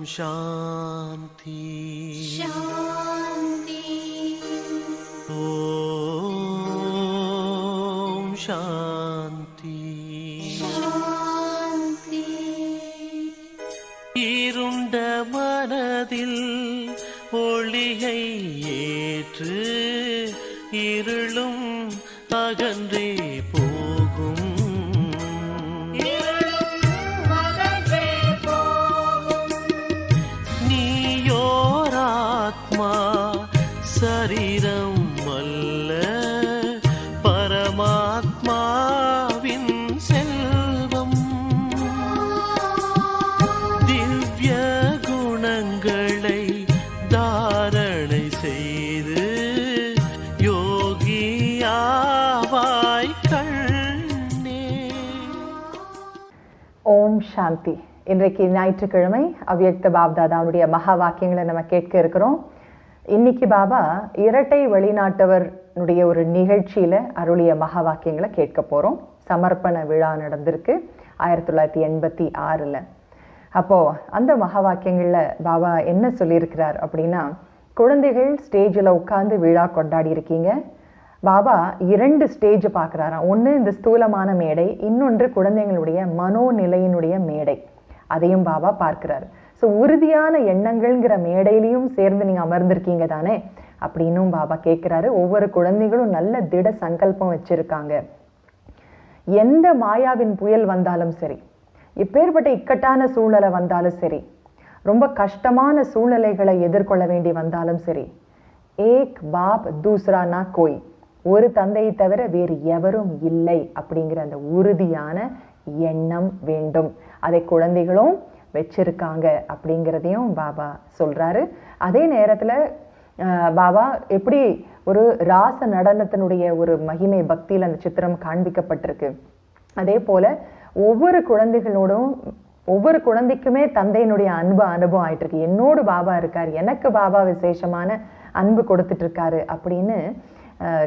शांति शांति ओम शांति शांति இருண்ட மனதில் ஒளியை ஏற்று இருளும் அகன்றே போகும் நீயோராத்மா சரீரம் அல்ல பரமாத்மாவின் செல்வம் திவ்ய குணங்களை தாரணை செய்து யோகியாவாய் கண்ணே. ஓம் சாந்தி. இன்றைக்கு ஞாயிற்றுக்கிழமை அவ்யக்த பாப்தாதாவுடைய மகா வாக்கியங்களை நம்ம கேட்க இருக்கிறோம். இன்னைக்கு பாபா இரட்டை வெளிநாட்டவருடைய ஒரு நிகழ்ச்சியில அருளிய மகா வாக்கியங்களை கேட்க போறோம். சமர்ப்பண விழா நடந்திருக்கு 1986. அப்போ அந்த மகா வாக்கியங்கள்ல பாபா என்ன சொல்லியிருக்கிறார் அப்படின்னா, குழந்தைகள் ஸ்டேஜில் உட்கார்ந்து விழா கொண்டாடி இருக்கீங்க. பாபா 2 ஸ்டேஜ் பார்க்குறாராம். ஒன்று இந்த ஸ்தூலமான மேடை, இன்னொன்று குழந்தைங்களுடைய மனோநிலையினுடைய மேடை. அதையும் பாபா பார்க்கிறாரு. ஸோ உறுதியான எண்ணங்கள்ங்கிற மேடையிலையும் சேர்ந்து நீங்கள் அமர்ந்திருக்கீங்க தானே அப்படின்னும் பாபா கேட்குறாரு. ஒவ்வொரு குழந்தைகளும் நல்ல திட சங்கல்பம் வச்சிருக்காங்க. எந்த மாயாவின் புயல் வந்தாலும் சரி, இப்பேற்பட்ட இக்கட்டான சூழ்நிலை வந்தாலும் சரி, ரொம்ப கஷ்டமான சூழ்நிலைகளை எதிர்கொள்ள வேண்டி வந்தாலும் சரி, ஏக் பாப் தூசரா நா கோய், ஒரு தந்தையை தவிர வேறு எவரும் இல்லை அப்படிங்கிற அந்த உறுதியான எண்ணம் வேண்டும். அதை குழந்தைகளும் வச்சிருக்காங்க அப்படிங்கிறதையும் பாபா சொல்றாரு. அதே நேரத்தில் பாபா எப்படி ஒரு ராச நடனத்தினுடைய ஒரு மகிமை பக்தியில் அந்த சித்திரம் காண்பிக்கப்பட்டிருக்கு, அதே போல ஒவ்வொரு குழந்தைகளோடும் ஒவ்வொரு குழந்தைக்குமே தந்தையினுடைய அன்பு அனுபவம் ஆயிட்டு இருக்கு. என்னோடு பாபா இருக்கார், எனக்கு பாபா விசேஷமான அன்பு கொடுத்துட்டு இருக்காரு அப்படின்னு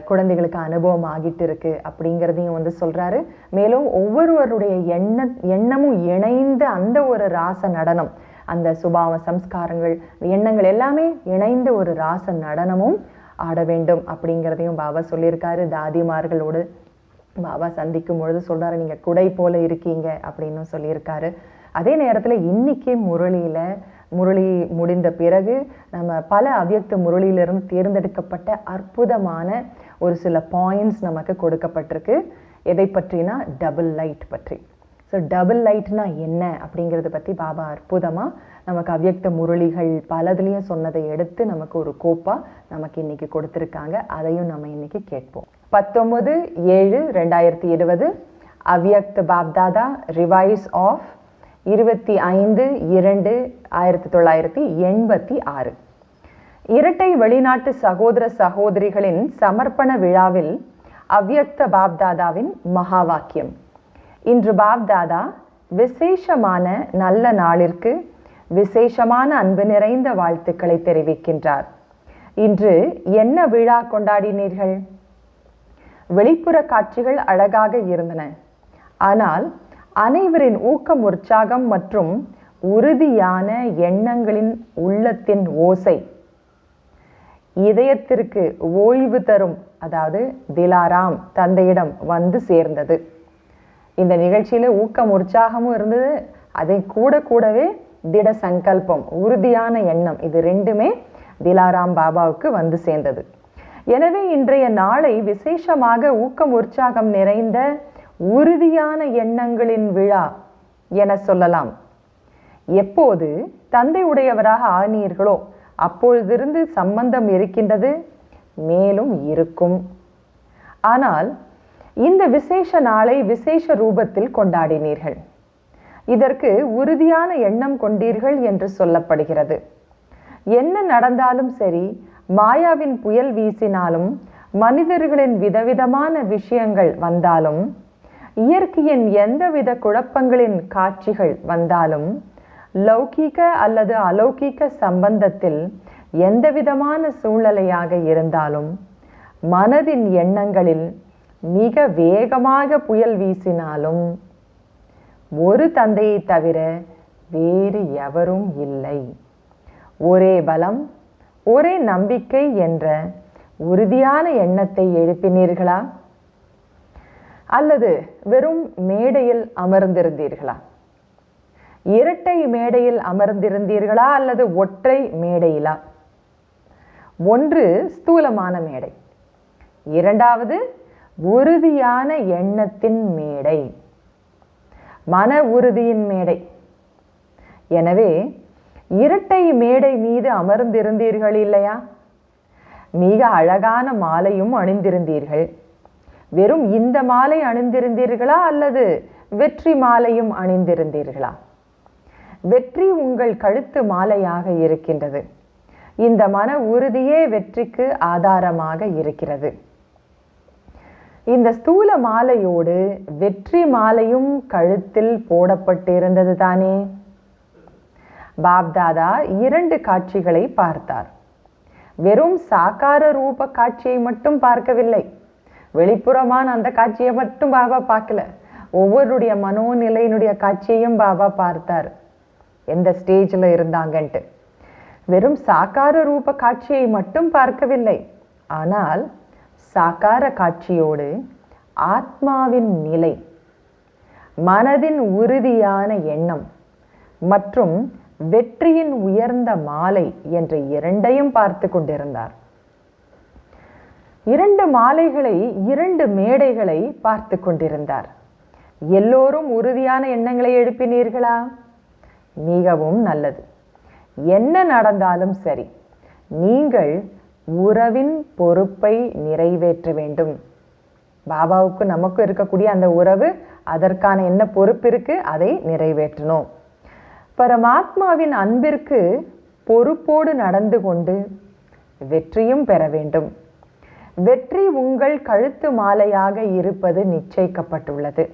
குழந்தைகளுக்கு அனுபவம் ஆகிட்டு இருக்கு அப்படிங்கிறதையும் சொல்றாரு. மேலும் ஒவ்வொருவருடைய எண்ணமும் இணைந்த அந்த ஒரு ராச நடனம், அந்த சுபாவ சம்ஸ்காரங்கள் எண்ணங்கள் எல்லாமே இணைந்த ஒரு ராச நடனமும் ஆட வேண்டும் அப்படிங்கிறதையும் பாபா சொல்லியிருக்காரு. தாதிமார்களோடு பாபா சந்திக்கும் பொழுது சொல்றாரு, நீங்க குடை போல இருக்கீங்க அப்படின்னு சொல்லியிருக்காரு. அதே நேரத்தில் இன்னைக்கு முரளி முடிந்த பிறகு நம்ம பல அவ்யக்த முரளியிலிருந்து தேர்ந்தெடுக்கப்பட்ட அற்புதமான ஒரு சில பாயிண்ட்ஸ் நமக்கு கொடுக்கப்பட்டிருக்கு. எதை பற்றினா டபுள் லைட் பற்றி. ஸோ டபுள் லைட்னா என்ன அப்படிங்கிறத பற்றி பாபா அற்புதமாக நமக்கு அவ்யக்த முரளிகள் பலதுலேயும் சொன்னதை எடுத்து நமக்கு ஒரு கோப்பா நமக்கு இன்னைக்கு கொடுத்துருக்காங்க. அதையும் நம்ம இன்னைக்கு கேட்போம். 19/7/2020 அவ்யக்த பாப்தாதா ரிவைஸ் ஆஃப் 25/2/1986. இரட்டை வெளிநாட்டு சகோதர சகோதரிகளின் சமர்ப்பண விழாவில் அவ்யக்த பாப்தாதாவின் மகா வாக்கியம். இன்று பாப்தாதா விசேஷமான நல்ல நாளிற்கு விசேஷமான அன்பு நிறைந்த வாழ்த்துக்களை தெரிவிக்கின்றார். இன்று என்ன விழா கொண்டாடினீர்கள்? வெளிப்புற காட்சிகள் அழகாக இருந்தன, ஆனால் அனைவரின் ஊக்கம், உற்சாகம் மற்றும் உறுதியான எண்ணங்களின் உள்ளத்தின் ஓசை இதயத்திற்கு ஓய்வு தரும், அதாவது திலாராம் தந்தையிடம் வந்து சேர்ந்தது. இந்த நிகழ்ச்சியில ஊக்கம் உற்சாகமும் இருந்தது, அதை கூடவே திட சங்கல்பம், உறுதியான எண்ணம், இது ரெண்டுமே திலாராம் பாபாவுக்கு வந்து சேர்ந்தது. எனவே இன்றைய நாளை விசேஷமாக ஊக்கம் உற்சாகம் நிறைந்த உறுதியான எண்ணங்களின் விழா என சொல்லலாம். எப்போது தந்தை உடையவராக ஆனீர்களோ அப்பொழுதிருந்து சம்பந்தம் இருக்கின்றது, மேலும் இருக்கும். ஆனால் இந்த விசேஷ நாளை விசேஷ ரூபத்தில் கொண்டாடினீர்கள். இதற்கு உறுதியான எண்ணம் கொண்டீர்கள் என்று சொல்லப்படுகிறது. என்ன நடந்தாலும் சரி, மாயாவின் புயல் வீசினாலும், மனிதர்களின் விதவிதமான விஷயங்கள் வந்தாலும், இயற்கையின் எந்தவித குழப்பங்களின் காட்சிகள் வந்தாலும், லௌகீக அல்லது அலௌகீக சம்பந்தத்தில் எந்தவிதமான சூழ்நிலையாக இருந்தாலும், மனதின் எண்ணங்களில் மிக வேகமாக புயல் வீசினாலும், ஒரு தந்தையை தவிர வேறு எவரும் இல்லை. ஒரே பலம், ஒரே நம்பிக்கை என்ற உறுதியான எண்ணத்தை எழுப்பினீர்களா? அல்லது வெறும் மேடையில் அமர்ந்திருந்தீர்களா? இரட்டை மேடையில் அமர்ந்திருந்தீர்களா அல்லது ஒற்றை மேடையிலா? ஒன்று ஸ்தூலமான மேடை, இரண்டாவது உறுதியான எண்ணத்தின் மேடை, மன உறுதியின் மேடை. எனவே இரட்டை மேடை மீது அமர்ந்திருந்தீர்கள் இல்லையா? மிக அழகான மாலையும் அணிந்திருந்தீர்கள். வெறும் இந்த மாலை அணிந்திருந்தீர்களா அல்லது வெற்றி மாலையும் அணிந்திருந்தீர்களா? வெற்றி உங்கள் கழுத்து மாலையாக இருக்கின்றது. இந்த மன உறுதியே வெற்றிக்கு ஆதாரமாக இருக்கிறது. இந்த ஸ்தூல மாலையோடு வெற்றி மாலையும் கழுத்தில் போடப்பட்டிருந்தது தானே. பாப்தாதா 2 காட்சிகளை பார்த்தார். வெறும் சாக்கார ரூப காட்சியை மட்டும் பார்க்கவில்லை. வெளிப்புறமான அந்த காட்சியை மட்டும் பாபா பார்க்கல. ஒவ்வொருடைய மனோநிலையினுடைய காட்சியையும் பாபா பார்த்தார். எந்த ஸ்டேஜில் இருந்தாங்கன்ட்டு. வெறும் சாக்கார ரூப காட்சியை மட்டும் பார்க்கவில்லை. ஆனால் சாக்கார காட்சியோடு ஆத்மாவின் நிலை, மனதின் உறுதியான எண்ணம் மற்றும் வெற்றியின் உயர்ந்த மாலை என்ற 2ஐயும் பார்த்து கொண்டிருந்தார். 2 மாலைகளை, 2 மேடைகளை பார்த்து கொண்டிருந்தார். எல்லோரும் உறுதியான எண்ணங்களை எழுப்பினீர்களா? மிகவும் நல்லது. என்ன நடந்தாலும் சரி, நீங்கள் உறவின் பொறுப்பை நிறைவேற்ற வேண்டும். பாபாவுக்கு நமக்கு இருக்கக்கூடிய அந்த உறவு, அதற்கான என்ன பொறுப்பு இருக்கு, அதை நிறைவேற்றணும். பரமாத்மாவின் அன்பிற்கு பொறுப்போடு நடந்து கொண்டு வெற்றியும் பெற வேண்டும். வெற்றி உங்கள் கழுத்து மாலையாக இருப்பது நிச்சயிக்கப்பட்டுள்ளது.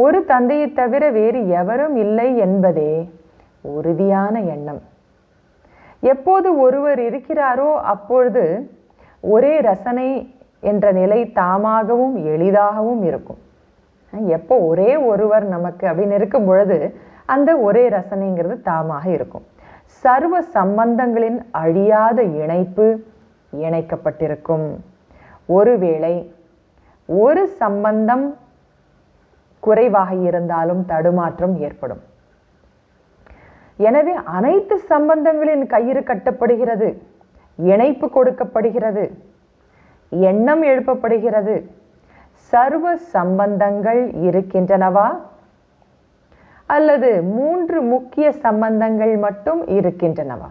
ஒரு தந்தையை தவிர வேறு எவரும் இல்லை என்பதே உறுதியான எண்ணம். எப்போது ஒருவர் இருக்கிறாரோ அப்பொழுது ஒரே ரசனை என்ற நிலை தாமாகவும் எளிதாகவும் இருக்கும். எப்போ ஒரே ஒருவர் நமக்கு அப்படின்னு இருக்கும் பொழுது அந்த ஒரே ரசனைங்கிறது தாமாக இருக்கும். சர்வ சம்பந்தங்களின் அழியாத இணைப்பு இணைக்கப்பட்டிருக்கும். ஒருவேளை ஒரு சம்பந்தம் குறைவாக இருந்தாலும் தடுமாற்றம் ஏற்படும். எனவே அனைத்து சம்பந்தங்களின் கயிறு கட்டப்படுகிறது, இணைப்பு கொடுக்கப்படுகிறது, எண்ணம் எழுப்பப்படுகிறது. சர்வ சம்பந்தங்கள் இருக்கின்றனவா அல்லது 3 முக்கிய சம்பந்தங்கள் மட்டும் இருக்கின்றனவா?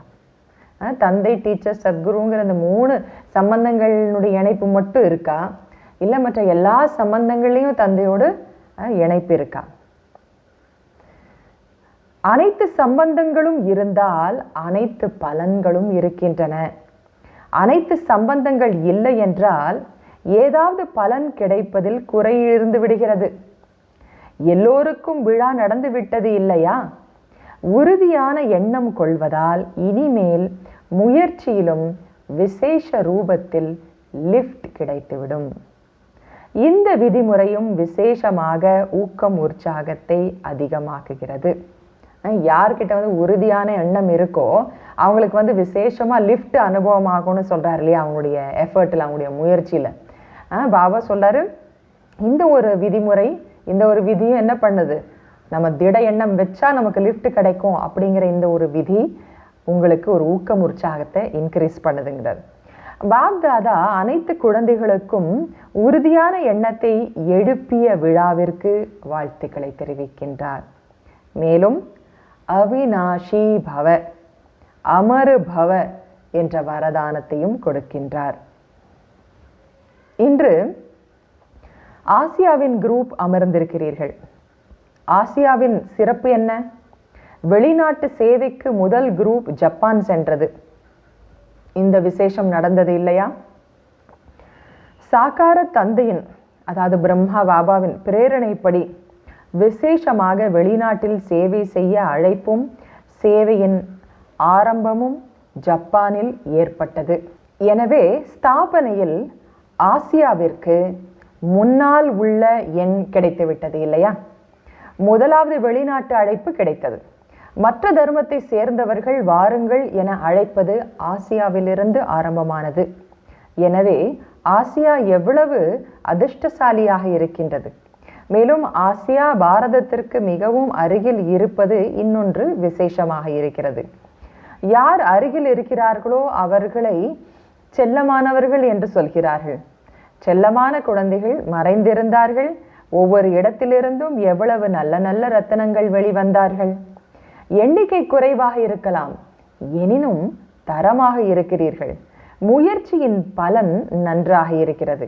தந்தை, டீச்சர், சத்குருங்கிற அந்த 3 சம்பந்தங்களினுடைய இணைப்பு மட்டும் இருக்கா? இல்லை மற்ற எல்லா சம்பந்தங்களையும் தந்தையோடு இணைப்பு இருக்கா? அனைத்து சம்பந்தங்களும் இருந்தால் அனைத்து பலன்களும் இருக்கின்றன. அனைத்து சம்பந்தங்கள் இல்லை என்றால் ஏதாவது பலன் கிடைப்பதில் குறை இருந்து விடுகிறது. எல்லோருக்கும் விழா நடந்து விட்டது இல்லையா? உறுதியான எண்ணம் கொள்வதால் இனிமேல் முயற்சியிலும் விசேஷ ரூபத்தில் லிஃப்ட் கிடைத்துவிடும். இந்த விதிமுறையும் விசேஷமாக ஊக்கம், உற்சாகத்தை அதிகமாக்குகிறது. யார்கிட்ட உறுதியான எண்ணம் இருக்கோ அவங்களுக்கு விசேஷமா லிஃப்ட் அனுபவமாகும்னு சொல்றாரு இல்லையா? அவங்களுடைய எஃபர்ட்ல, அவங்களுடைய முயற்சியில. பாபா சொல்றாரு, இந்த ஒரு விதிமுறை, இந்த ஒரு விதியும் என்ன பண்ணுது, நம்ம திட எண்ணம் வச்சா நமக்கு லிஃப்ட் கிடைக்கும் அப்படிங்கிற இந்த ஒரு விதி உங்களுக்கு ஒரு ஊக்கம், உற்சாகத்தை இன்க்ரீஸ் பண்ணுதுங்கிறது. பாப்தாதா அனைத்து குழந்தைகளுக்கும் உறுதியான எண்ணத்தை எழுப்பிய விழாவிற்கு வாழ்த்துக்களை தெரிவிக்கின்றார். மேலும் அவிநாஷி பவ, அமரு பவ என்ற வரதானத்தையும் கொடுக்கின்றார். இன்று ஆசியாவின் குரூப் அமர்ந்திருக்கிறீர்கள். ஆசியாவின் சிறப்பு என்ன? வெளிநாட்டு சேவைக்கு முதல் குரூப் ஜப்பான் சென்றது. இந்த விசேஷம் நடந்தது இல்லையா? சாக்கார தந்தையின், அதாவது பிரம்மா பாபாவின் பிரேரணைப்படி விசேஷமாக வெளிநாட்டில் சேவை செய்ய அழைப்பும் சேவையின் ஆரம்பமும் ஜப்பானில் ஏற்பட்டது. எனவே ஸ்தாபனையில் ஆசியாவிற்கு முன்னால் உள்ள எண் கிடைத்துவிட்டது இல்லையா? முதலாவது வெளிநாட்டு அழைப்பு கிடைத்தது. மற்ற தர்மத்தை சேர்ந்தவர்கள் வாருங்கள் என அழைப்பது ஆசியாவிலிருந்து ஆரம்பமானது. எனவே ஆசியா எவ்வளவு அதிர்ஷ்டசாலியாக இருக்கின்றது. மேலும் ஆசியா பாரதத்திற்கு மிகவும் அருகில் இருப்பது இன்னொன்று விசேஷமாக இருக்கிறது. யார் அருகில் இருக்கிறார்களோ அவர்களை செல்லமானவர்கள் என்று சொல்கிறார்கள். செல்லமான குழந்தைகள் மறைந்திருந்தார்கள். ஒவ்வொரு இடத்திலிருந்தும் எவ்வளவு நல்ல நல்ல ரத்தினங்கள் வெளிவந்தார்கள். எண்ணிக்கை குறைவாக இருக்கலாம், எனினும் தரமாக இருக்கிறீர்கள். முயற்சியின் பலன் நன்றாக இருக்கிறது.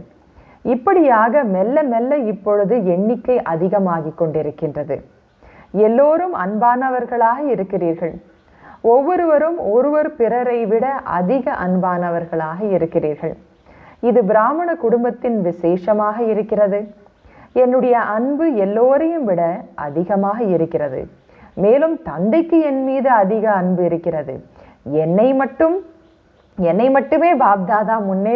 இப்படியாக மெல்ல மெல்ல இப்பொழுது எண்ணிக்கை அதிகமாகிக் கொண்டிருக்கின்றது. எல்லோரும் அன்பானவர்களாக இருக்கிறீர்கள். ஒவ்வொருவரும் ஒருவர் பிறரை விட அதிக அன்பானவர்களாக இருக்கிறீர்கள். இது பிராமண குடும்பத்தின் விசேஷமாக இருக்கிறது. என்னுடைய அன்பு எல்லோரையும் விட அதிகமாக இருக்கிறது. மேலும் தந்தைக்கு என் மீது அதிக அன்பு இருக்கிறது. என்னை மட்டுமே பாப்தாதா முன்னே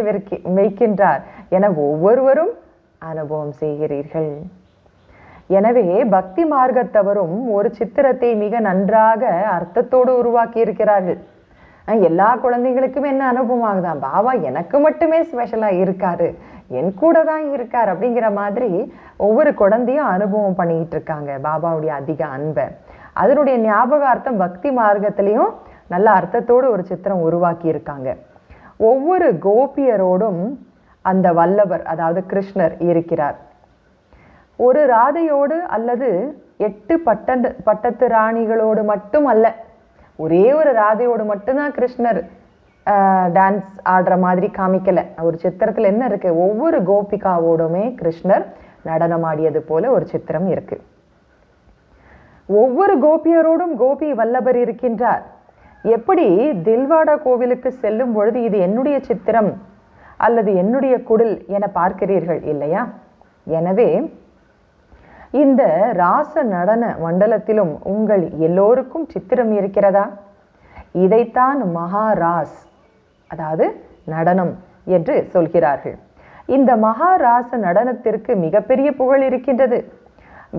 வைக்கின்றார் என ஒவ்வொருவரும் அனுபவம் செய்கிறீர்கள். எனவே பக்தி மார்க்கத்தவரும் ஒரு சித்திரத்தை மிக நன்றாக அர்த்தத்தோடு உருவாக்கி இருக்கிறார்கள். எல்லா குழந்தைகளுக்கும் என்ன அனுபவம் ஆகுதான், பாபா எனக்கு மட்டுமே ஸ்பெஷலா இருக்காரு, என் கூட தான் இருக்கார் அப்படிங்கிற மாதிரி ஒவ்வொரு குழந்தையும் அனுபவம் பண்ணிக்கிட்டு இருக்காங்க பாபாவுடைய அதிக அன்பை. அதனுடைய ஞாபகார்த்தம் பக்தி மார்க்கத்திலையும் நல்ல அர்த்தத்தோடு ஒரு சித்திரம் உருவாக்கி இருக்காங்க. ஒவ்வொரு கோபியரோடும் அந்த வல்லவர் அதாவது கிருஷ்ணர் இருக்கிறார். ஒரு ராதையோடு அல்லது 8 பட்டத்து ராணிகளோடு மட்டும் அல்ல, ஒரே ஒரு ராதையோடு மட்டும்தான் கிருஷ்ணர் டான்ஸ் ஆடுற மாதிரி காமிக்கல. ஒரு சித்திரத்துல என்ன இருக்கு, ஒவ்வொரு கோபிகாவோடுமே கிருஷ்ணர் நடனம் ஆடியது போல ஒரு சித்திரம் இருக்கு. ஒவ்வொரு கோபியரோடும் கோபி வல்லவர் இருக்கின்றார். எப்படி தில்வாடா கோவிலுக்கு செல்லும் பொழுது இது என்னுடைய சித்திரம் அல்லது என்னுடைய குடில் என பார்க்கிறீர்கள் இல்லையா? எனவே இந்த ராச நடன மண்டலத்திலும் உங்கள் எல்லோருக்கும் சித்திரம் இருக்கிறதா? இதைத்தான் மகாராஸ் அதாவது நடனம் என்று சொல்கிறார்கள். இந்த மகாராச நடனத்திற்கு மிகப்பெரிய புகழ் இருக்கின்றது.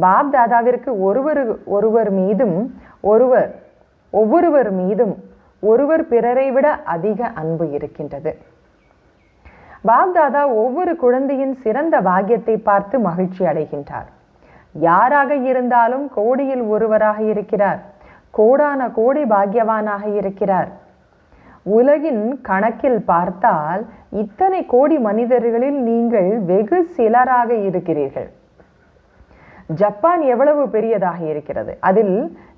பாப் தாதாவிற்கு ஒவ்வொருவர் மீதும் ஒருவர் பிறரை விட அதிக அன்பு இருக்கின்றது. பாப் தாதா ஒவ்வொரு குழந்தையின் சிறந்த பாக்கியத்தை பார்த்து மகிழ்ச்சி அடைகின்றார். யாராக இருந்தாலும் கோடியில் ஒருவராக இருக்கிறார். கோடான கோடி பாக்கியவானாக இருக்கிறார். உலகின் கணக்கில் பார்த்தால் இத்தனை கோடி மனிதர்களில் நீங்கள் வெகு சிலராக இருக்கிறீர்கள். ஜப்பான் எவ்வளவு பெரியதாக இருக்கிறது. அதில்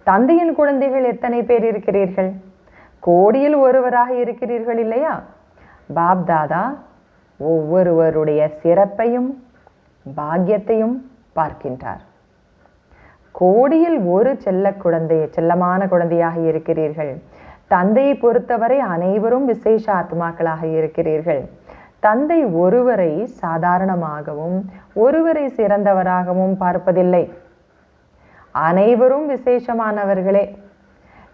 தந்தையின் குழந்தைகள் எத்தனை பேர் இருக்கிறீர்கள்? கோடியில் ஒருவராக இருக்கிறீர்கள் இல்லையா? பாப் தாதா ஒவ்வொருவருடைய சிறப்பையும் பாக்கியத்தையும் பார்க்கின்றார். கோடியில் ஒரு செல்லமான குழந்தையாக இருக்கிறீர்கள். தந்தையை பொறுத்தவரை அனைவரும் விசேஷ ஆத்மாக்களாக இருக்கிறீர்கள். தந்தை ஒருவரை சாதாரணமாகவும் ஒருவரை சிறந்தவராகவும் பார்ப்பதில்லை. அனைவரும் விசேஷமானவர்களே.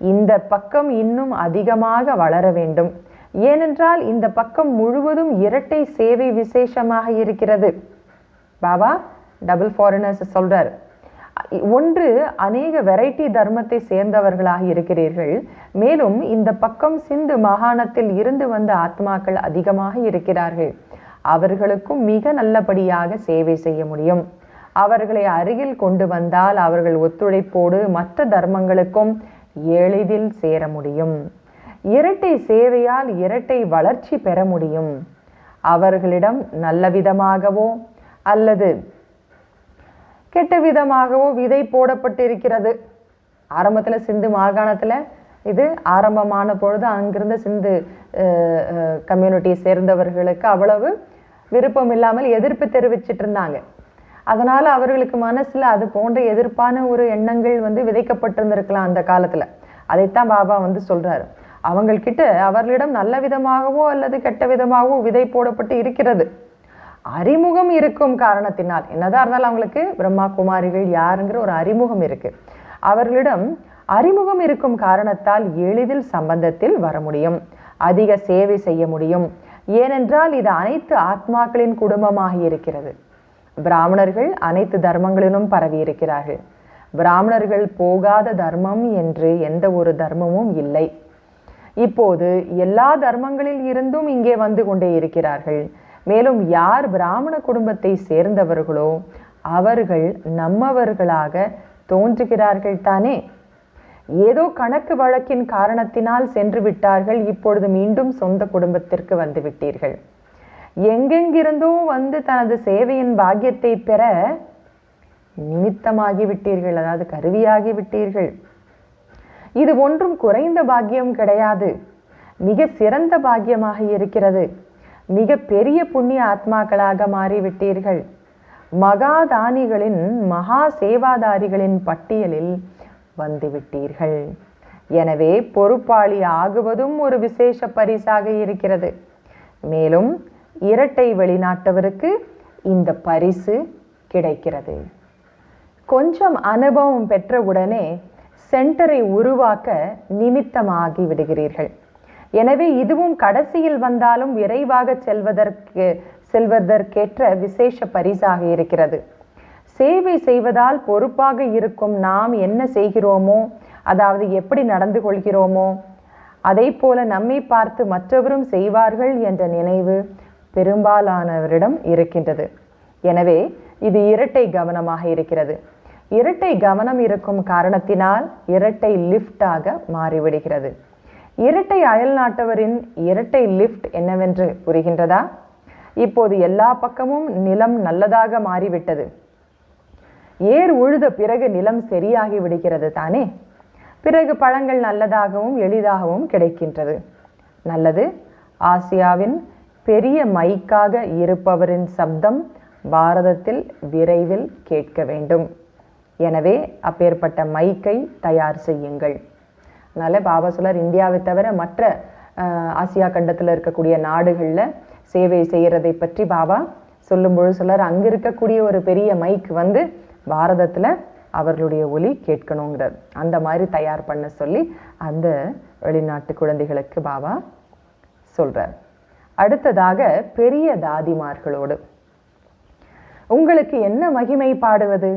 இந்த பக்கம் இன்னும் அதிகமாக வளர வேண்டும். ஏனென்றால் இந்த பக்கம் முழுவதும் இரட்டை சேவை விசேஷமாக இருக்கிறது. பாபா டபுள் ஃபாரினர்ஸ் சொல்றார். ஒன்று, அநேக வெரைட்டி தர்மத்தை சேர்ந்தவர்களாக இருக்கிறீர்கள். மேலும் இந்த பக்கம் சிந்து மாகாணத்தில் இருந்து வந்த ஆத்மாக்கள் அதிகமாக இருக்கிறார்கள். அவர்களுக்கும் மிக நல்லபடியாக சேவை செய்ய முடியும். அவர்களை அருகில் கொண்டு வந்தால் அவர்கள் ஒத்துழைப்போடு மற்ற தர்மங்களுக்கும் எளிதில் சேர முடியும். இரட்டை சேவையால் இரட்டை வளர்ச்சி பெற முடியும். அவர்களிடம் நல்ல விதமாகவோ அல்லது கெட்ட விதமாகவோ விதை போடப்பட்டிருக்கிறது. ஆரம்பத்தில் சிந்து மாகாணத்தில் இது ஆரம்பமான பொழுது அங்கிருந்த சிந்து கம்யூனிட்டியை சேர்ந்தவர்களுக்கு அவ்வளவு விருப்பம் இல்லாமல் எதிர்ப்பு தெரிவிச்சிட்டு இருந்தாங்க. அதனால அவர்களுக்கு மனசுல அது போன்ற எதிர்ப்பான ஒரு எண்ணங்கள் விதைக்கப்பட்டிருந்திருக்கலாம் அந்த காலத்துல. அதைத்தான் பாபா சொல்றாரு. அவர்களிடம் நல்ல விதமாகவோ அல்லது கெட்ட விதமாகவோ விதை போடப்பட்டு இருக்கிறது. அறிமுகம் இருக்கும் காரணத்தினால், என்னதான் இருந்தாலும் அவங்களுக்கு பிரம்மா குமாரிகள் யாருங்கிற ஒரு அறிமுகம் இருக்கு. அவர்களிடம் அறிமுகம் இருக்கும் காரணத்தால் எளிதில் சம்பந்தத்தில் வர முடியும், அதிக சேவை செய்ய முடியும். ஏனென்றால் இது அனைத்து ஆத்மாக்களின் குடும்பமாக இருக்கிறது. பிராமணர்கள் அனைத்து தர்மங்களிலும் பரவி இருக்கிறார்கள். பிராமணர்கள் போகாத தர்மம் என்று எந்த ஒரு தர்மமும் இல்லை. இப்போது எல்லா தர்மங்களில் இருந்தும் இங்கே வந்து கொண்டே இருக்கிறார்கள். மேலும் யார் பிராமண குடும்பத்தை சேர்ந்தவர்களோ அவர்கள் நம்மவர்களாக தோன்றுகிறார்கள் தானே. ஏதோ கணக்கு வழக்கின் காரணத்தினால் சென்று விட்டார்கள், இப்பொழுது மீண்டும் சொந்த குடும்பத்திற்கு வந்து விட்டீர்கள். எங்கெங்கிருந்தோ வந்து தனது சேவையின் பாக்கியத்தை பெற நிமித்தமாகி விட்டீர்கள், அதாவது கருவியாகி விட்டீர்கள். இது ஒன்றும் குறைந்த பாக்கியம் கிடையாது, மிக சிறந்த பாக்கியமாக இருக்கிறது. மிக பெரிய புண்ணிய ஆத்மாக்களாக மாறிவிட்டீர்கள். மகாதானிகளின் மகா சேவாதாரிகளின் பட்டியலில் வந்துவிட்டீர்கள். எனவே பொறுப்பாளி ஆகுவதும் ஒரு விசேஷ பரிசாக இருக்கிறது. மேலும் இரட்டை வெளிநாட்டவருக்கு இந்த பரிசு கிடைக்கிறது. கொஞ்சம் அனுபவம் பெற்றவுடனே சென்டரை உருவாக்க நிமித்தமாகி விடுகிறீர்கள். எனவே இதுவும் கடைசியில் வந்தாலும் விரைவாக செல்வதற்கேற்ற விசேஷ பரிசாக இருக்கிறது. சேவை செய்வதால் பொறுப்பாக இருக்கும் நாம் என்ன செய்கிறோமோ, அதாவது எப்படி நடந்து கொள்கிறோமோ, அதை போல நம்மை பார்த்து மற்றவரும் செய்வார்கள் என்ற நினைவு பெரும்பாலானவரிடம் இருக்கின்றது. எனவே இது இரட்டை கவனமாக இருக்கிறது. இரட்டை கவனம் இருக்கும் காரணத்தினால் இரட்டை லிஃப்டாக மாறிவிடுகிறது. இரட்டை அயல் நாட்டவரின் இரட்டை லிஃப்ட் என்னவென்று புரிகின்றதா? இப்போது எல்லா பக்கமும் நிலம் நல்லதாக மாறிவிட்டது. ஏர் உழுத பிறகு நிலம் சரியாகி விடுகிறது தானே. பிறகு பழங்கள் நல்லதாகவும் எளிதாகவும் கிடைக்கின்றது. நல்லது. ஆசியாவின் பெரிய மைக்காக இருப்பவரின் சப்தம் பாரதத்தில் விரைவில் கேட்க வேண்டும். எனவே அப்பேற்பட்ட மைக்கை தயார் செய்யுங்கள். அதனால பாபா சொல்லார், இந்தியாவை தவிர மற்ற ஆசியா கண்டத்தில் இருக்கக்கூடிய நாடுகளில் சேவை செய்கிறதை பற்றி பாபா சொல்லும்பொழுது சொல்லார், அங்கே இருக்கக்கூடிய ஒரு பெரிய மைக் வந்து பாரதத்தில் அவர்களுடைய ஒலி கேட்கணுங்கிறார். அந்த மாதிரி தயார் பண்ண சொல்லி அந்த வெளிநாட்டு குழந்தைகளுக்கு பாபா சொல்றார். அடுத்ததாக பெரிய தாதிமார்களோடு உங்களுக்கு என்ன மகிமை பாடுவது?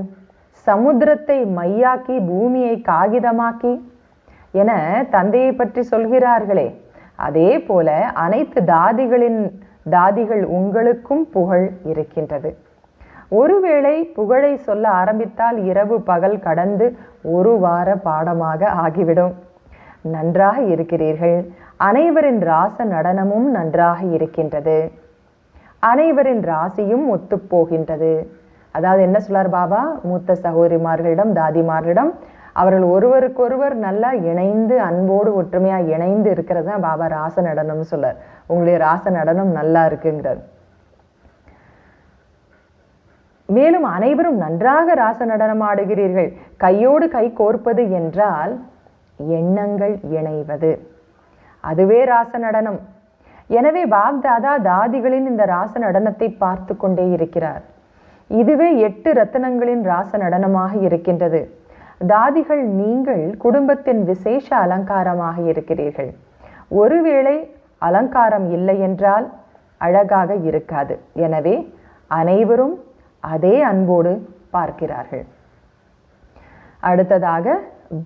சமுத்திரத்தை மையாக்கி பூமியை காகிதமாக்கி என தந்தையை பற்றி சொல்கிறார்களே, அதே போல அனைத்து தாதிகள் உங்களுக்கும் புகழ் இருக்கின்றது. ஒருவேளை புகழை சொல்ல ஆரம்பித்தால் இரவு பகல் கடந்து ஒரு வார பாடமாக ஆகிவிடும். நன்றாக இருக்கிறீர்கள். அனைவரின் ராச நடனமும் நன்றாக இருக்கின்றது. அனைவரின் ராசியும் ஒத்துப்போகின்றது. அதாவது என்ன சொல்லார் பாபா? மூத்த சகோதரிமார்களிடம் தாதிமார்களிடம் அவர்கள் ஒருவருக்கொருவர் நல்லா இணைந்து அன்போடு ஒற்றுமையா இணைந்து இருக்கிறது தான் பாபா ராச நடனம்னு சொல்லார். உங்களுடைய ராச நடனம் நல்லா இருக்குங்கிறார். மேலும் அனைவரும் நன்றாக ராச நடனம் ஆடுகிறீர்கள். கையோடு கை கோர்ப்பது என்றால் எண்ணங்கள் இணைவது, அதுவே ராச நடனம். எனவே பாப் தாதா தாதிகளின் இந்த ராச நடனத்தை பார்த்து கொண்டே இருக்கிறார். இதுவே 8 ரத்தினங்களின் ராச நடனமாக இருக்கின்றது. தாதிகள் நீங்கள் குடும்பத்தின் விசேஷ அலங்காரமாக இருக்கிறீர்கள். ஒருவேளை அலங்காரம் இல்லை என்றால் அழகாக இருக்காது. எனவே அனைவரும் அதே அன்போடு பார்க்கிறார்கள். அடுத்ததாக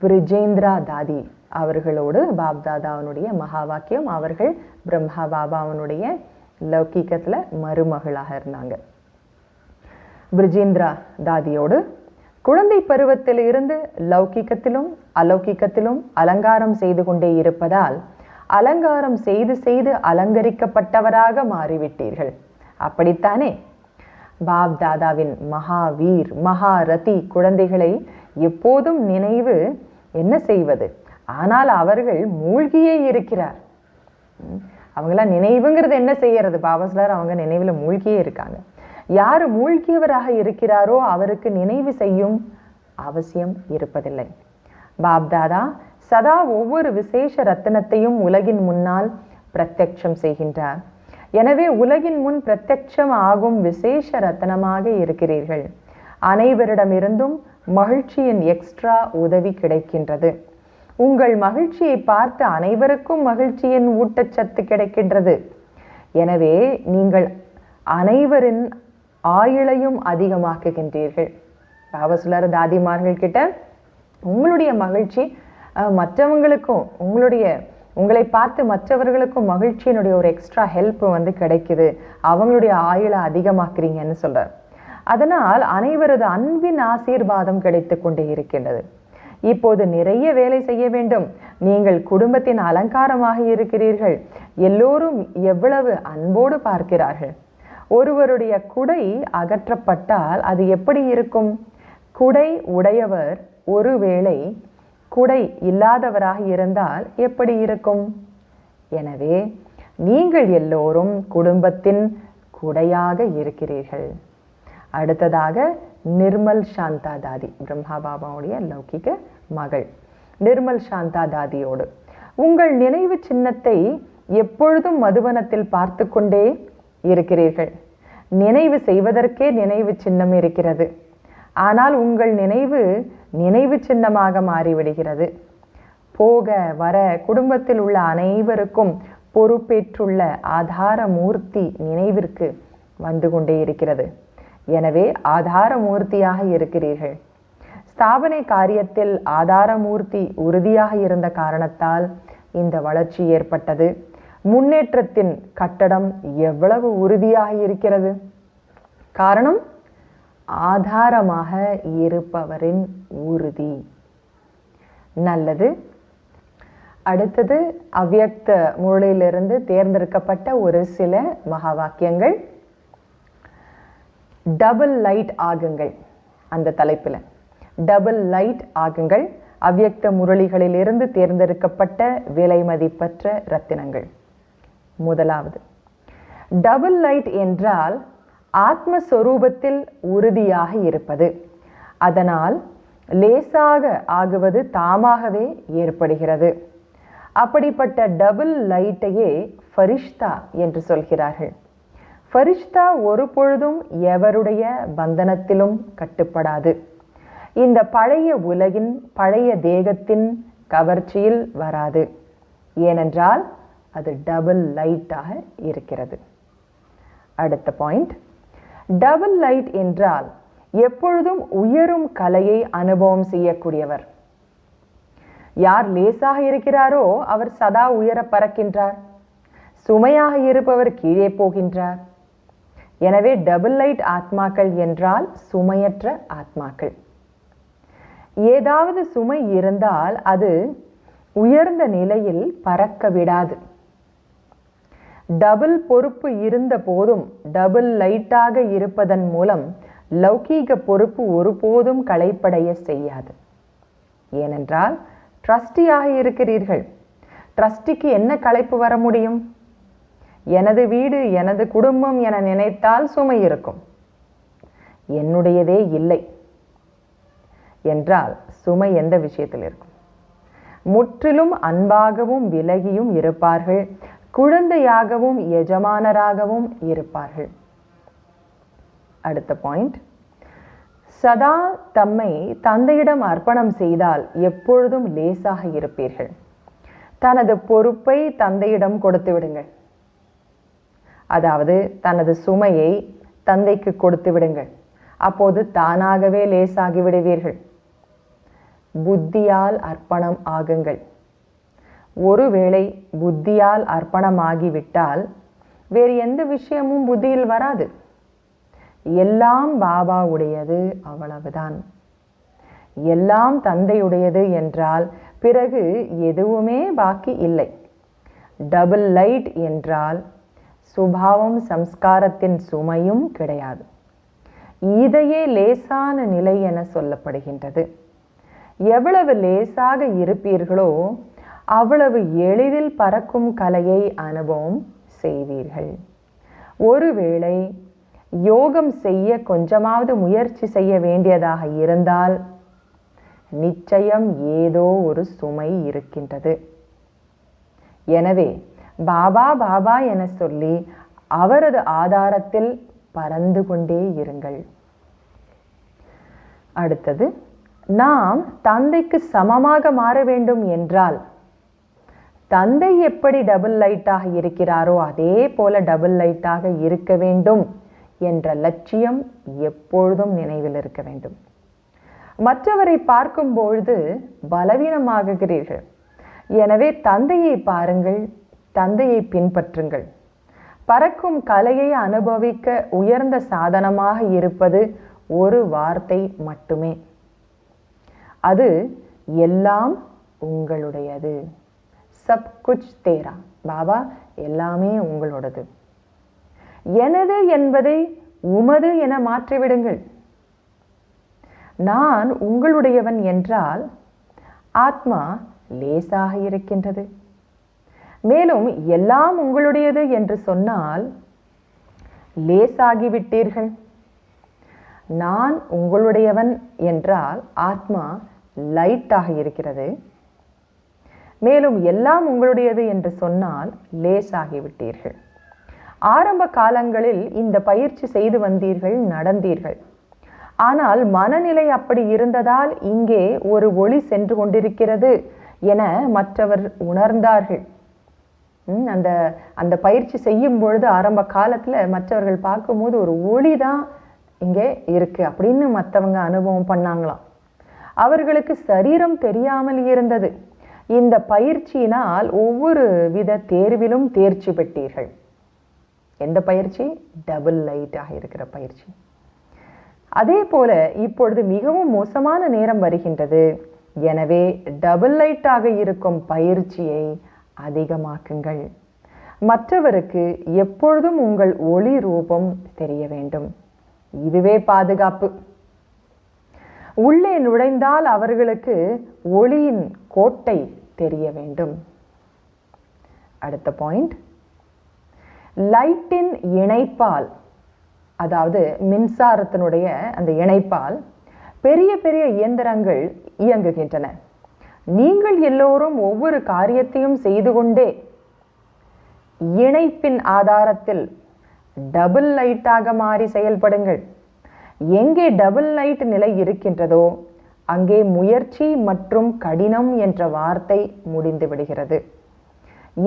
பிரிஜேந்திரா தாதி அவர்களோடு பாப்தாதாவனுடைய மகா வாக்கியம். அவர்கள் பிரம்மா பாபாவனுடைய லௌகிகத்துல மருமகளாக இருந்தாங்க. பிரிஜேந்திரா தாதியோடு குழந்தை பருவத்தில் இருந்து லௌகிகத்திலும் அலௌகிகத்திலும் அலங்காரம் செய்து கொண்டே இருப்பதால் அலங்காரம் செய்து செய்து அலங்கரிக்கப்பட்டவராக மாறிவிட்டீர்கள். அப்படித்தானே? பாப் தாதாவின் மகாவீர் மகாரதி குழந்தைகளை எப்போதும் நினைவு என்ன செய்வது? ஆனால் அவர்கள் மூழ்கியே இருக்கிறார். அவங்களாம் நினைவுங்கிறது என்ன செய்யறது? பாபா சொல்லார், அவங்க நினைவுல மூழ்கியே இருக்காங்க. யாரு மூழ்கியவராக இருக்கிறாரோ அவருக்கு நினைவு செய்யும் அவசியம் இருப்பதில்லை. பாப்தாதா சதா ஒவ்வொரு விசேஷ ரத்தினத்தையும் உலகின் முன்னால் பிரத்யட்சம் செய்கின்றார். எனவே உலகின் முன் பிரத்யட்சம் ஆகும் விசேஷ ரத்தினமாக இருக்கிறீர்கள். அனைவரிடமிருந்தும் மகிழ்ச்சியின் எக்ஸ்ட்ரா உதவி கிடைக்கின்றது. உங்கள் மகிழ்ச்சியை பார்த்து அனைவருக்கும் மகிழ்ச்சியின் ஊட்டச்சத்து கிடைக்கின்றது. எனவே நீங்கள் அனைவரின் ஆயுளையும் அதிகமாக்குகின்றீர்கள். பாபா சொல்றாரு தாதிமார்கள் கிட்ட, உங்களுடைய மகிழ்ச்சி மற்றவங்களுக்கும் உங்களை பார்த்து மற்றவர்களுக்கும் மகிழ்ச்சியினுடைய ஒரு எக்ஸ்ட்ரா ஹெல்ப் கிடைக்குது, அவங்களுடைய ஆயுளை அதிகமாக்குறீங்கன்னு சொல்றார். அதனால் அனைவரது அன்பின் ஆசீர்வாதம் கிடைத்து கொண்டே இருக்கின்றது. இப்போது நிறைய வேலை செய்ய வேண்டும். நீங்கள் குடும்பத்தின் அலங்காரமாக இருக்கிறீர்கள். எல்லோரும் எவ்வளவு அன்போடு பார்க்கிறார்கள். ஒருவருடைய குடை அகற்றப்பட்டால் அது எப்படி இருக்கும்? குடை உடையவர் ஒருவேளை குடை இல்லாதவராக இருந்தால் எப்படி இருக்கும்? எனவே நீங்கள் எல்லோரும் குடும்பத்தின் குடையாக இருக்கிறீர்கள். அடுத்ததாக நிர்மல் சாந்தா தாதி, பிரம்மா பாபாவுடைய லௌகிக மகள் நிர்மல் சாந்தா தாதியோடு, உங்கள் நினைவு சின்னத்தை எப்பொழுதும் மதுவனத்தில் பார்த்து கொண்டே இருக்கிறீர்கள். நினைவு செய்வதற்கே நினைவு சின்னம் இருக்கிறது. ஆனால் உங்கள் நினைவு சின்னமாக மாறிவிடுகிறது. போக வர குடும்பத்தில் உள்ள அனைவருக்கும் பொறுப்பேற்றுள்ள ஆதார மூர்த்தி நினைவிற்கு வந்து கொண்டே இருக்கிறது. எனவே ஆதாரமூர்த்தியாக இருக்கிறீர்கள். ஸ்தாபனை காரியத்தில் ஆதாரமூர்த்தி உறுதியாக இருந்த காரணத்தால் இந்த வளர்ச்சி ஏற்பட்டது. முன்னேற்றத்தின் கட்டடம் எவ்வளவு உறுதியாக இருக்கிறது? காரணம் ஆதாரமாக இருப்பவரின் உறுதி. நல்லது. அடுத்தது அவ்யக்த முரளியிலிருந்து தேர்ந்தெடுக்கப்பட்ட ஒரு சில மகா வாக்கியங்கள். டபுள் லைட் ஆகுங்கள், அந்த தலைப்பில் டபுள் லைட் ஆகுங்கள். அவ்யக்த முரளிகளிலிருந்து தேர்ந்தெடுக்கப்பட்ட விலை மதிப்பற்ற ரத்தினங்கள். முதலாவது, டபுள் லைட் என்றால் ஆத்மஸ்வரூபத்தில் உறுதியாக இருப்பது. அதனால் லேசாக ஆகுவது தாமாகவே ஏற்படுகிறது. அப்படிப்பட்ட டபுள் லைட்டையே ஃபரிஷ்தா என்று சொல்கிறார்கள். ஃபரிஷ்தா ஒரு பொழுதும் எவருடைய பந்தனத்திலும் கட்டுப்படாது. இந்த பழைய உலகின் பழைய தேகத்தின் கவர்ச்சியில் வராது. ஏனென்றால் அது டபுள் லைட்டாக இருக்கிறது. அடுத்த பாயிண்ட், டபுள் லைட் என்றால் எப்பொழுதும் உயரும் கலையை அனுபவம் செய்யக்கூடியவர். யார் லேசாக இருக்கிறாரோ அவர் சதா உயர பறக்கின்றார். சுமையாக இருப்பவர் கீழே போகின்றார். எனவே டபுள் லைட் ஆத்மாக்கள் என்றால் சுமையற்ற ஆத்மாக்கள். ஏதாவது சுமை இருந்தால் அது உயர்ந்த நிலையில் பறக்க விடாது. டபுள் பொறுப்பு இருந்த போதும் டபுள் லைட்டாக இருப்பதன் மூலம் லௌகீக பொறுப்பு ஒருபோதும் களைப்படைய செய்யாது. ஏனென்றால் ட்ரஸ்டியாக இருக்கிறீர்கள். ட்ரஸ்டிக்கு என்ன களைப்பு வர முடியும்? எனது வீடு, எனது குடும்பம் என நினைத்தால் சுமை இருக்கும். என்னுடையதே இல்லை என்றால் சுமை எந்த விஷயத்தில் இருக்கும்? முற்றிலும் அன்பாகவும் விலகியும் இருப்பார்கள். குழந்தையாகவும் எஜமானராகவும் இருப்பார்கள். அடுத்த பாயிண்ட், சதா தம்மை தந்தையிடம் அர்ப்பணம் செய்தால் எப்பொழுதும் லேசாக இருப்பீர்கள். தனது பொறுப்பை தந்தையிடம் கொடுத்து விடுங்கள். அதாவது தனது சுமையை தந்தைக்கு கொடுத்து விடுங்கள். அப்போது தானாகவே லேசாகி விடுவீர்கள். புத்தியால் அர்ப்பணம் ஆகுங்கள். ஒருவேளை புத்தியால் அர்ப்பணமாகிவிட்டால் வேறு எந்த விஷயமும் புத்தியில் வராது. எல்லாம் பாபா உடையது, அவ்வளவுதான். எல்லாம் தந்தையுடையது என்றால் பிறகு எதுவுமே பாக்கி இல்லை. டபுள் லைட் என்றால் சுபாவம் சம்ஸ்காரத்தின் சுமையும் கிடையாது. இதையே லேசான நிலை என சொல்லப்படுகின்றது. எவ்வளவு லேசாக இருப்பீர்களோ அவ்வளவு எளிதில் பறக்கும் கலையை அனுபவம் செய்வீர்கள். ஒருவேளை யோகம் செய்ய கொஞ்சமாவது முயற்சி செய்ய வேண்டியதாக இருந்தால் நிச்சயம் ஏதோ ஒரு சுமை இருக்கின்றது. எனவே பாபா பாபா என சொல்லி அவரது ஆதாரத்தில் பறந்து கொண்டே இருங்கள். அடுத்தது, நாம் தந்தைக்கு சமமாக மாற வேண்டும் என்றால் தந்தை எப்படி டபுள் லைட்டாக இருக்கிறாரோ அதே போல டபுள் லைட்டாக இருக்க வேண்டும் என்ற லட்சியம் எப்பொழுதும் நினைவில் இருக்க வேண்டும். மற்றவரை பார்க்கும் பொழுது பலவீனமாகுகிறீர்கள். எனவே தந்தையை பாருங்கள், தந்தையை பின்பற்றுங்கள். பறக்கும் கலையை அனுபவிக்க உயர்ந்த சாதனமாக இருப்பது ஒரு வார்த்தை மட்டுமே. அது எல்லாம் உங்களுடையது. சப் குச் தேரா. பாபா, எல்லாமே உங்களோடது. எனது என்பதை உமது என மாற்றிவிடுங்கள். நான் உங்களுடையவன் என்றால் ஆத்மா லேசாக இருக்கின்றது. மேலும் எல்லாம் உங்களுடையது என்று சொன்னால் லேசாகிவிட்டீர்கள். நான் உங்களுடையவன் என்றால் ஆத்மா லைட்டாக இருக்கிறது. மேலும் எல்லாம் உங்களுடையது என்று சொன்னால் லேசாகிவிட்டீர்கள். ஆரம்ப காலங்களில் இந்த பயிற்சி செய்து வந்தீர்கள், நடந்தீர்கள். ஆனால் மனநிலை அப்படி இருந்ததால் இங்கே ஒரு ஒளி சென்று கொண்டிருக்கிறது என மற்றவர் உணர்ந்தார்கள். அந்த அந்த பயிற்சி செய்யும் பொழுது ஆரம்ப காலத்துல மற்றவர்கள் பார்க்கும்போது ஒரு ஒளி தான் இங்கே இருக்கு அப்படின்னு மற்றவங்க அனுபவம் பண்ணாங்களாம். அவர்களுக்கு சரீரம் தெரியாமல் இருந்தது. இந்த பயிற்சியினால் ஒவ்வொரு வித தேர்விலும் தேர்ச்சி பெற்றீர்கள். எந்த பயிற்சி? டபுள் லைட்டாக இருக்கிற பயிற்சி. அதே போல இப்பொழுது மிகவும் மோசமான நேரம் வருகின்றது. எனவே டபுள் லைட்டாக இருக்கும் பயிற்சியை அதிகமாக்குங்கள். மற்றவருக்கு எப்பொழுதும் உங்கள் ஒளி ரூபம் தெரிய வேண்டும். இதுவே பாதுகாப்பு. உள்ளே நுழைந்தால் அவர்களுக்கு ஒளியின் கோட்டை தெரிய வேண்டும். அடுத்த பாயிண்ட், லைட்டின் இணைப்பால், அதாவது மின்சாரத்தினுடைய அந்த இணைப்பால் பெரிய பெரிய இயந்திரங்கள் இயங்குகின்றன. நீங்கள் எல்லோரும் ஒவ்வொரு காரியத்தையும் செய்து கொண்டே இணைப்பின் ஆதாரத்தில் டபுள் லைட்டாக மாறி செயல்படுங்கள். எங்கே டபுள் லைட் நிலை இருக்கின்றதோ அங்கே முயற்சி மற்றும் கடினம் என்ற வார்த்தை முடிந்து விடுகிறது.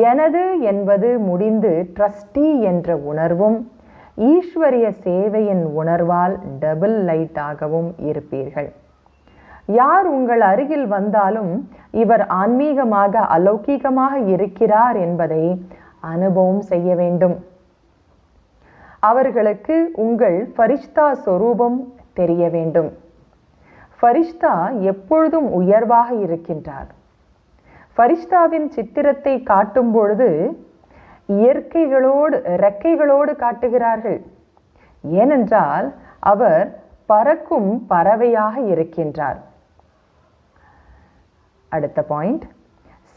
எனது என்பது முடிந்து ட்ரஸ்டி என்ற உணர்வும் ஈஸ்வரிய சேவையின் உணர்வால் டபுள் லைட்டாகவும் இருப்பீர்கள். யார் உங்கள் அருகில் வந்தாலும் இவர் ஆன்மீகமாக அலௌகீகமாக இருக்கிறார் என்பதை அனுபவம் செய்ய வேண்டும். அவர்களுக்கு உங்கள் ஃபரிஷ்தா சொரூபம் தெரிய வேண்டும். ஃபரிஷ்தா எப்பொழுதும் உயர்வாக இருக்கின்றார். ஃபரிஷ்தாவின் சித்திரத்தை காட்டும் பொழுது ரெக்கைகளோடு காட்டுகிறார்கள். ஏனென்றால் அவர் பறக்கும் பறவையாக இருக்கின்றார். அடுத்த பாயிண்ட்,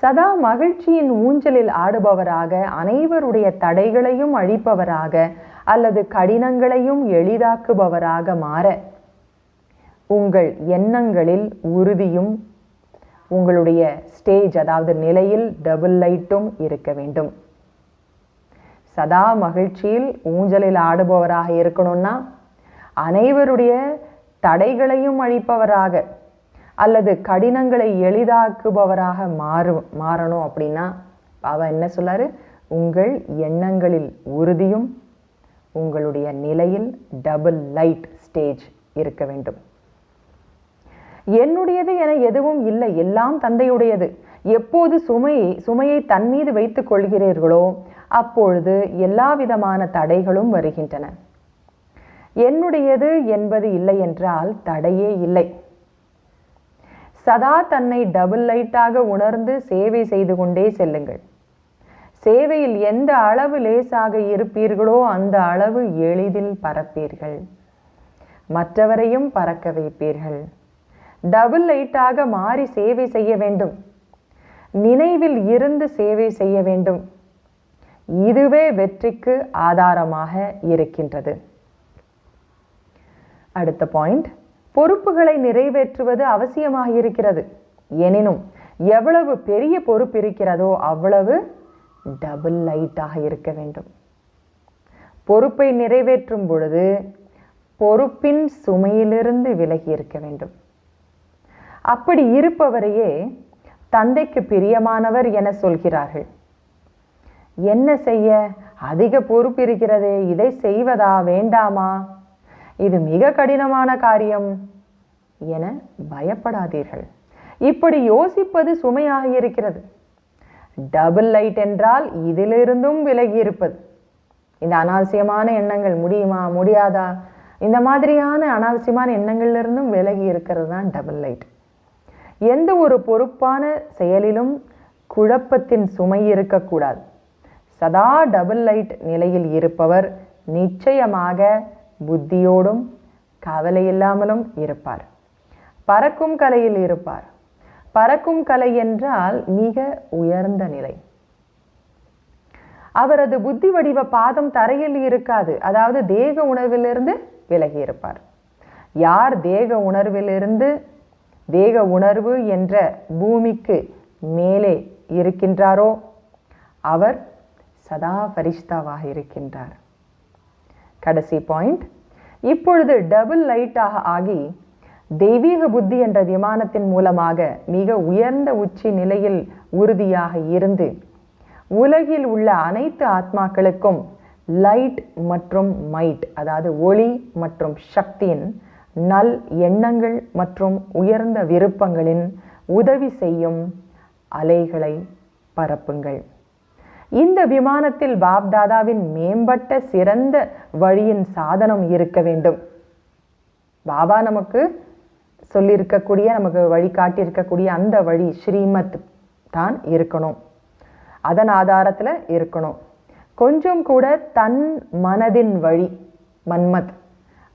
சதா மகிழ்ச்சியின் ஊஞ்சலில் ஆடுபவராக, அனைவருடைய தடைகளையும் அழிப்பவராக அல்லது கடினங்களையும் எளிதாக்குபவராக மாற உங்கள் எண்ணங்களில் உறுதியும் உங்களுடைய ஸ்டேஜ், அதாவது நிலையில் டபுள் லைட்டும் இருக்க வேண்டும். சதா மகிழ்ச்சியில் ஊஞ்சலில் ஆடுபவராக இருக்கணும்னா அனைவருடைய தடைகளையும் அழிப்பவராக அல்லது கடினங்களை எளிதாக்குபவராக மாறணும். அப்படின்னா பாபா என்ன சொல்லாரு? உங்கள் எண்ணங்களில் உறுதியும் உங்களுடைய நிலையில் டபுள் லைட் ஸ்டேஜ் இருக்க வேண்டும். என்னுடையது என எதுவும் இல்லை, எல்லாம் தந்தையுடையது. எப்போது சுமையை தன் மீது வைத்துக் கொள்கிறீர்களோ அப்பொழுது எல்லா விதமான தடைகளும் வருகின்றன. என்னுடையது என்பது இல்லை என்றால் தடையே இல்லை. சதா தன்னை டபுள் லைட்டாக உணர்ந்து சேவை செய்து கொண்டே செல்லுங்கள். சேவையில் எந்த அளவு லேசாக இருப்பீர்களோ அந்த அளவு எளிதில் பறப்பீர்கள், மற்றவரையும் பறக்க வைப்பீர்கள். டபுள் லைட்டாக மாறி சேவை செய்ய வேண்டும். நினைவில் இருந்து சேவை செய்ய வேண்டும். இதுவே வெற்றிக்கு ஆதாரமாக இருக்கின்றது. அடுத்த பாயிண்ட், பொறுப்புகளை நிறைவேற்றுவது அவசியமாக இருக்கிறது. எனினும் எவ்வளவு பெரிய பொறுப்பு இருக்கிறதோ அவ்வளவு டபுள் லைட்டாக இருக்க வேண்டும். பொறுப்பை நிறைவேற்றும் பொழுது பொறுப்பின் சுமையிலிருந்து விலகி இருக்க வேண்டும். அப்படி இருப்பவரையே தந்தைக்கு பிரியமானவர் என சொல்கிறார்கள். என்ன செய்ய? அதிக பொறுப்பு இருக்கிறதே, இதை செய்வதா வேண்டாமா? இது மிக கடினமான காரியம். என பயப்படாதீர்கள். இப்படி யோசிப்பது சுமையாக இருக்கிறது. டபுள் லைட் என்றால் இதிலிருந்தும் விலகி இருப்பது. இந்த அனாவசியமான எண்ணங்கள் முடியுமா முடியாதா இந்த மாதிரியான அனாவசியமான எண்ணங்கள்லிருந்தும் விலகி இருக்கிறது தான் டபுள் லைட். எந்த ஒரு பொறுப்பான செயலிலும் குழப்பத்தின் சுமை இருக்கக்கூடாது. சதா டபுள் லைட் நிலையில் இருப்பவர் நிச்சயமாக புத்தியோடும் கவலை இல்லாமலும் இருப்பார். பறக்கும் கலையில் இருப்பார். பறக்கும் கலை என்றால் மிக உயர்ந்த நிலை. அவரது புத்தி வடிவ பாதம் தரையில் இருக்காது. அதாவது தேக உணர்விலிருந்து விலகி இருப்பார். யார் தேக உணர்விலிருந்து தேக உணர்வு என்ற பூமிக்கு மேலே இருக்கின்றாரோ அவர் சதா ஃபரிஷ்தாவாக இருக்கின்றார். கடைசி பாயிண்ட், இப்பொழுது டபுள் லைட்டாக ஆகி தெய்வீக புத்தி என்ற விமானத்தின் மூலமாக மிக உயர்ந்த உச்சி நிலையில் உறுதியாக இருந்து உலகில் உள்ள அனைத்து ஆத்மாக்களுக்கும் லைட் மற்றும் மைட், அதாவது ஒளி மற்றும் சக்தியின் நல் எண்ணங்கள் மற்றும் உயர்ந்த விருப்பங்களின் உதவி செய்யும் அலைகளை பரப்புங்கள். இந்த விமானத்தில் பாப்தாதாவின் மேம்பட்ட சிறந்த வழியின் சாதனம் இருக்க வேண்டும். பாபா நமக்கு சொல்லியிருக்கக்கூடிய, நமக்கு வழிகாட்டியிருக்கக்கூடிய அந்த வழி ஸ்ரீமத் தான் இருக்கணும். அதன் ஆதாரத்தில் இருக்கணும். கொஞ்சம் கூட தன் மனதின் வழி மன்மத்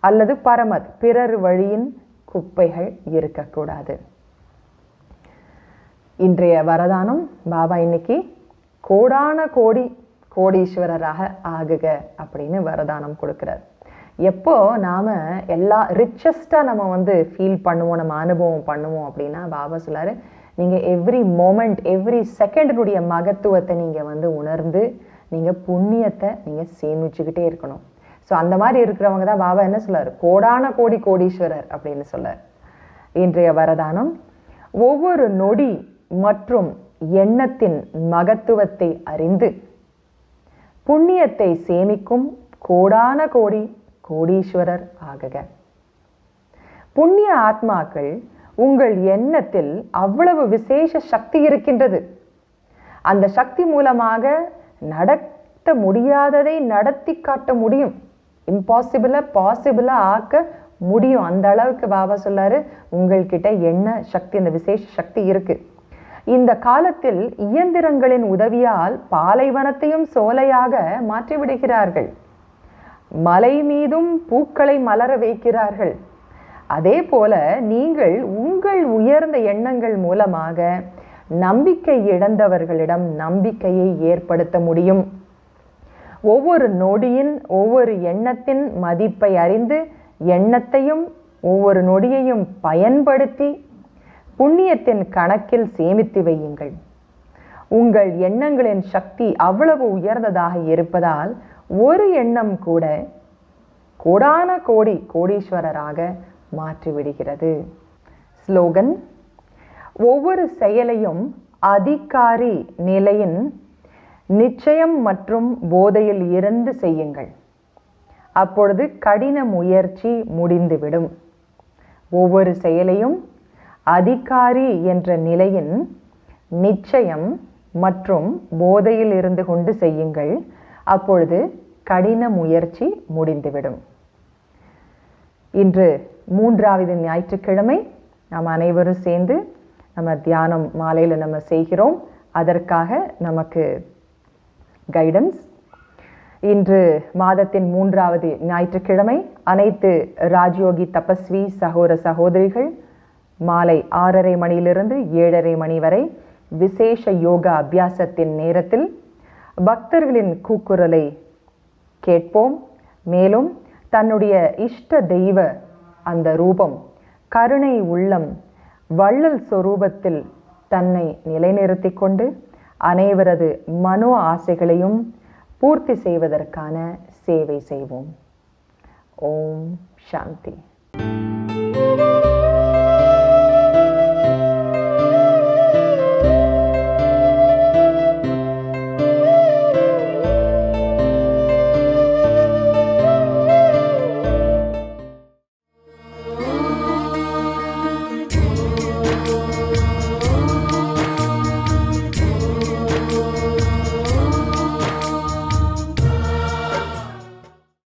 அல்லது பரமத் பிறர் வழியின் குப்பைகள் இருக்கக்கூடாது. இன்றைய வரதானம், பாபா இன்னைக்கு கோடான கோடி கோடீஸ்வரராக ஆகுக அப்படின்னு வரதானம் கொடுக்கிறார். எப்போ நாம எல்லா ரிச்சஸ்டாக நம்ம ஃபீல் பண்ணுவோம், நம்ம அனுபவம் பண்ணுவோம் அப்படின்னா பாபா சொல்லாரு, நீங்கள் எவ்ரி மோமெண்ட் எவ்ரி செகண்டினுடைய மகத்துவத்தை நீங்கள் உணர்ந்து நீங்கள் புண்ணியத்தை நீங்கள் சேமிச்சுக்கிட்டே இருக்கணும். ஸோ அந்த மாதிரி இருக்கிறவங்க தான் பாபா என்ன சொல்லார், கோடான கோடி கோடீஸ்வரர் அப்படின்னு சொல்லார். இன்றைய வரதானம், ஒவ்வொரு நொடி மற்றும் எண்ணத்தின் மகத்துவத்தை அறிந்து புண்ணியத்தை சேமிக்கும் கோடான கோடி கோடீஸ்வரர் ஆகுக. புண்ணிய ஆத்மாக்கள், உங்கள் எண்ணத்தில் அவ்வளவு விசேஷ சக்தி இருக்கின்றது. அந்த சக்தி மூலமாக நடத்த முடியாததை நடத்தி காட்ட முடியும். இம்பாசிபிளா பாசிபிளா ஆக்க முடியும். அந்த அளவுக்கு பாபா சொல்லாரு, உங்கள்கிட்ட எண்ண சக்தி, அந்த விசேஷ சக்தி இருக்கு. இந்த காலத்தில் இயந்திரங்களின் உதவியால் பாலைவனத்தையும் சோலையாக மாற்றிவிடுகிறார்கள். மலை மீதும் பூக்களை மலர வைக்கிறார்கள். அதே போல நீங்கள் உங்கள் உயர்ந்த எண்ணங்கள் மூலமாக நம்பிக்கை இழந்தவர்களிடம் நம்பிக்கையை ஏற்படுத்த முடியும். ஒவ்வொரு நொடியின் ஒவ்வொரு எண்ணத்தின் மதிப்பை அறிந்து எண்ணத்தையும் ஒவ்வொரு நொடியையும் பயன்படுத்தி புண்ணியத்தின் கணக்கில் சேமித்து வையுங்கள். உங்கள் எண்ணங்களின் சக்தி அவ்வளவு உயர்ந்ததாக இருப்பதால் ஒரு எண்ணம் கூட கோடான கோடி கோடீஸ்வரராக மாற்றிவிடுகிறது. ஸ்லோகன், ஒவ்வொரு செயலையும் அதிகாரி நிலையின் நிச்சயம் மற்றும் போதையில் இருந்து செய்யுங்கள். அப்பொழுது கடின முயற்சி முடிந்துவிடும். ஒவ்வொரு செயலையும் அதிகாரி என்ற நிலையின் நிச்சயம் மற்றும் போதையில் இருந்து கொண்டு செய்யுங்கள். அப்பொழுது கடின முயற்சி முடிந்துவிடும். இன்று 3வது ஞாயிற்றுக்கிழமை நாம் அனைவரும் சேர்ந்து நம்ம தியானம் மாலையில் நம்ம செய்கிறோம். அதற்காக நமக்கு கைடன்ஸ். இன்று மாதத்தின் 3வது ஞாயிற்றுக்கிழமை அனைத்து ராஜயோகி தபஸ்வி சகோதர சகோதரிகள் மாலை 6:30 மணியிலிருந்து 7:30 மணி வரை விசேஷ யோகா அபியாசத்தின் நேரத்தில் பக்தர்களின் கூக்குரலை கேட்போம். மேலும் தன்னுடைய இஷ்ட தெய்வ அந்த ரூபம், கருணை உள்ளம், வள்ளல் சொரூபத்தில் தன்னை நிலைநிறுத்தி கொண்டு அனைவரது மனோ ஆசைகளையும் பூர்த்தி செய்வதற்கான சேவை செய்வோம். ஓம் சாந்தி.